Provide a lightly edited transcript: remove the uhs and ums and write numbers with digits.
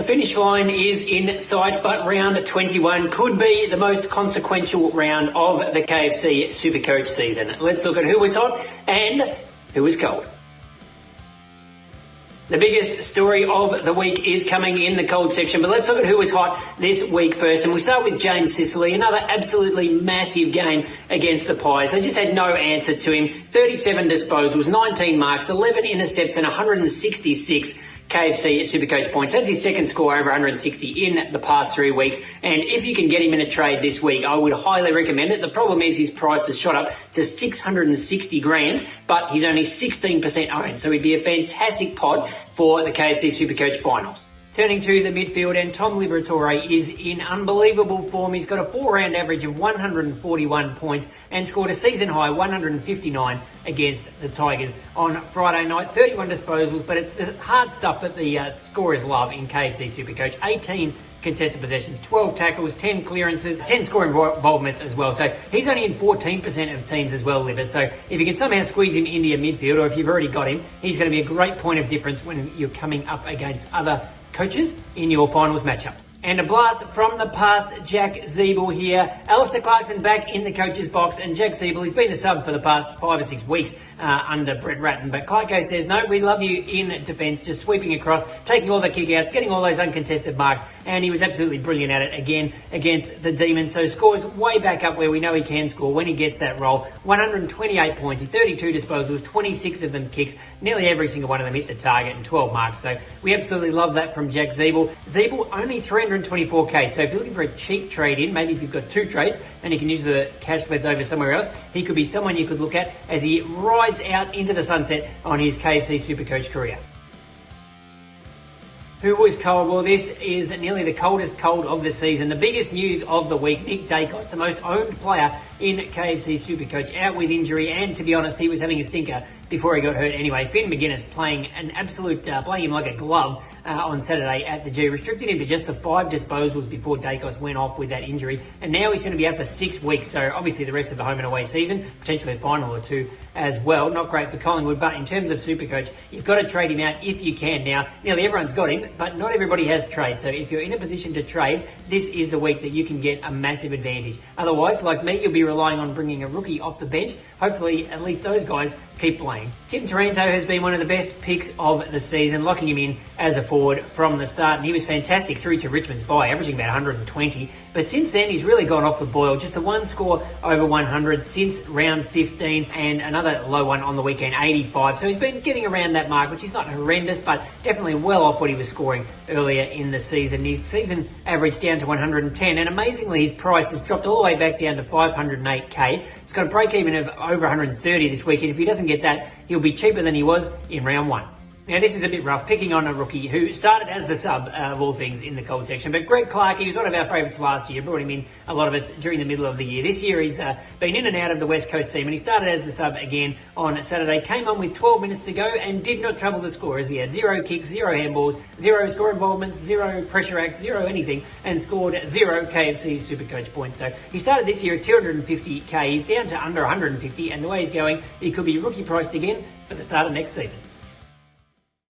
finish line is in sight, but round 21 could be the most consequential round of the KFC SuperCoach season. Let's look at who was hot and who was cold. The biggest story of the week is coming in the cold section, but let's look at who was hot this week first. And we'll start with James Sicily, another absolutely massive game against the Pies. They just had no answer to him. 37 disposals, 19 marks, 11 intercepts and 166 KFC SuperCoach points. That's his second score over 160 in the past 3 weeks. And if you can get him in a trade this week, I would highly recommend it. The problem is his price has shot up to 660 grand, but he's only 16% owned. So he'd be a fantastic pod for the KFC SuperCoach finals. Turning to the midfield, and Tom Liberatore is in unbelievable form. He's got a 4-round average of 141 points and scored a season-high 159 against the Tigers on Friday night. 31 disposals, but it's the hard stuff that the scorers love in KFC SuperCoach. 18 contested possessions, 12 tackles, 10 clearances, 10 scoring involvements as well. So he's only in 14% of teams as well, Libber. So if you can somehow squeeze him into your midfield, or if you've already got him, he's going to be a great point of difference when you're coming up against other coaches in your finals matchups. And a blast from the past, Jack Ziebell here. Alistair Clarkson back in the coach's box, and Jack Ziebell, he's been the sub for the past 5 or 6 weeks under Brett Ratton. But Clarko says, no, we love you in defence, just sweeping across, taking all the kick-outs, getting all those uncontested marks, and he was absolutely brilliant at it again against the Demons. So scores way back up where we know he can score when he gets that role. 128 points, 32 disposals, 26 of them kicks, nearly every single one of them hit the target, and 12 marks. So we absolutely love that from Jack Ziebell. Ziebell only 324k, so if you're looking for a cheap trade in, maybe if you've got 2 trades and you can use the cash left over somewhere else, he could be someone you could look at as he rides out into the sunset on his KFC SuperCoach career. Who was cold? Well, this is nearly the coldest cold of the season. The biggest news of the week, Nick Daicos, the most owned player in KFC SuperCoach, out with injury, and to be honest, he was having a stinker before he got hurt anyway. Finn McGuinness playing an absolute, playing him like a glove on Saturday at the G. Restricted him to just the 5 disposals before Daicos went off with that injury, and now he's going to be out for 6 weeks, so obviously the rest of the home and away season, potentially a final or 2 as well. Not great for Collingwood, but in terms of SuperCoach, you've got to trade him out if you can. Now, nearly everyone's got him, but not everybody has trade, so if you're in a position to trade, this is the week that you can get a massive advantage. Otherwise, like me, you'll be relying on bringing a rookie off the bench. Hopefully, at least those guys keep playing. Tim Taranto has been one of the best picks of the season, locking him in as a forward from the start, and he was fantastic through to Richmond's bye, averaging about 120. But since then, he's really gone off the boil. Just the 1 score over 100 since round 15, and another low one on the weekend, 85. So he's been getting around that mark, which is not horrendous, but definitely well off what he was scoring earlier in the season. His season average down to 110, and amazingly, his price has dropped all the way back down to 508k. It's got a break even of over 130 this week, and if he doesn't get that, he'll be cheaper than he was in round 1. Now, this is a bit rough, picking on a rookie who started as the sub of all things in the cold section. But Greg Clark, he was one of our favourites last year, brought him in a lot of us during the middle of the year. This year he's been in and out of the West Coast team, and he started as the sub again on Saturday. Came on with 12 minutes to go and did not trouble the score, as he had 0 kicks, 0 handballs, 0 score involvements, 0 pressure acts, 0 anything, and scored 0 KFC SuperCoach points. So he started this year at 250k. He's down to under 150, and the way he's going, he could be rookie priced again for the start of next season.